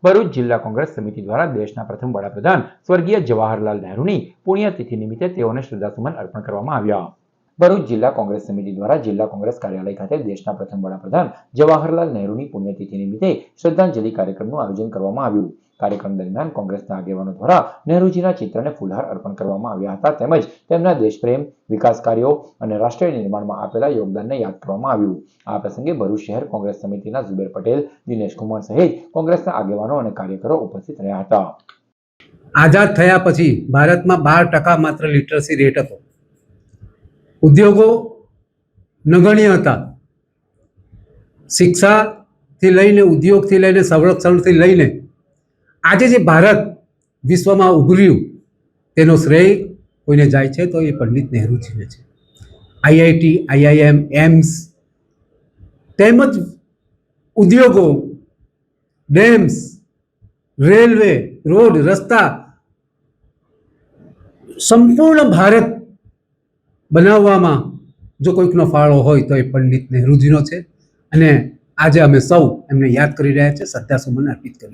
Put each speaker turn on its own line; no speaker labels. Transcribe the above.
ભરૂચ જિલ્લા કોંગ્રેસ સમિતિ દ્વારા દેશના પ્રથમ વડાપ્રધાન સ્વર્ગીય જવાહરલાલ નહેરુની પુણ્યતિથિ નિમિત્તે તેઓને શ્રદ્ધાસુમન અર્પણ કરવામાં આવ્યા. ભરૂચ જિલ્લા કોંગ્રેસ સમિતિ દ્વારા જિલ્લા કોંગ્રેસ કાર્યાલય ખાતે દેશના પ્રથમ વડાપ્રધાન જવાહરલાલ નહેરુની પુણ્યતિથિ નિમિત્તે શ્રદ્ધાંજલિ કાર્યક્રમનું આયોજન કરવામાં આવ્યું. કાર્યક્રમ દરમિયાન કોંગ્રેસના આગેવાનો દ્વારા નહેરુજીના ચિત્રને ફૂલહાર અર્પણ કરવામાં આવ્યા હતા, તેમજ તેમના દેશપ્રેમ, વિકાસ કાર્યો અને રાષ્ટ્રીય નિર્માણમાં આપેલા યોગદાનને યાદ કરવામાં આવ્યું. આ પ્રસંગે ભરૂચ શહેર કોંગ્રેસ સમિતિના ઝુબેર પટેલ, દિનેશ કુમાર સહિત કોંગ્રેસના આગેવાનો અને કાર્યકરો ઉપસ્થિત રહ્યા હતા.
આઝાદ થયા પછી ભારતમાં 12% માત્ર લિટરસી રેટ હતો. ઉદ્યોગો નગણ્ય હતા. શિક્ષાથી લઈને, ઉદ્યોગથી લઈને, સંરક્ષણથી લઈને આજે જે ભારત વિશ્વમાં ઉભર્યું તેનો શ્રેય કોઈને જાય છે તો એ પંડિત નહેરુજીને છે. આઈઆઈટી, આઈઆઈએમ, એમ્સ તેમજ ઉદ્યોગો, ડેમ્સ, રેલવે, રોડ, રસ્તા સંપૂર્ણ ભારત બનાવવામાં જો કોઈકનો ફાળો હોય તો એ પંડિત નહેરુજીનો છે. અને આજે અમે સૌ એમને યાદ કરી રહ્યા છીએ, શ્રદ્ધાસુમન અર્પિત કરી.